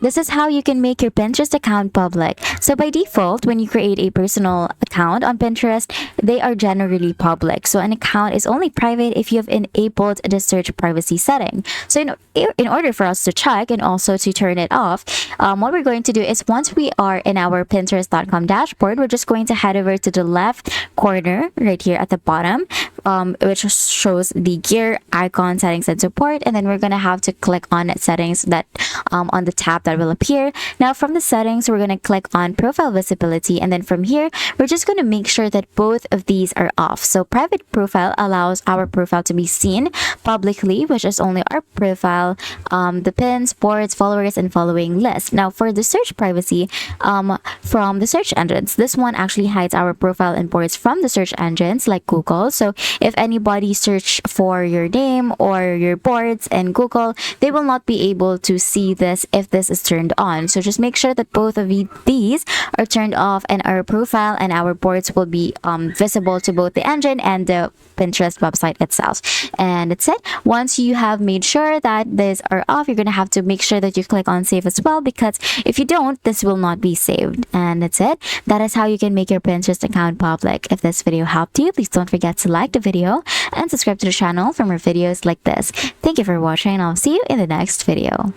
this is how you can make your Pinterest account public. So by default, when you create a personal account on Pinterest, they are generally public. So an account is only private if you have enabled the search privacy setting. So in order for us to check and also to turn it off, what we're going to do is once we are in our Pinterest.com dashboard, we're just going to head over to the left corner right here at the bottom, which shows the gear icon, settings and support, and then we're going to have to click on settings that on the tab that will appear. Now from the settings, we're going to click on profile visibility, and then from here we're just going to make sure that both of these are off. So private profile allows our profile to be seen publicly, which is only our profile, the pins, boards, followers and following list. Now for the search privacy, from the search engines, this one actually hides our profile and boards from the search engines like Google. So if anybody search for your name or your boards in Google, they will not be able to see this if this is turned on. So just make sure that both of these are turned off, and our profile and our boards will be visible to both the engine and the Pinterest website itself. And that's it. Once you have made sure that these are off, you're going to have to make sure that you click on save as well, because if you don't, this will not be saved. And that's it. That is how you can make your Pinterest account public. If this video helped you, please don't forget to like the video and subscribe to the channel for more videos like this. Thank you for watching, and I'll see you in the next video.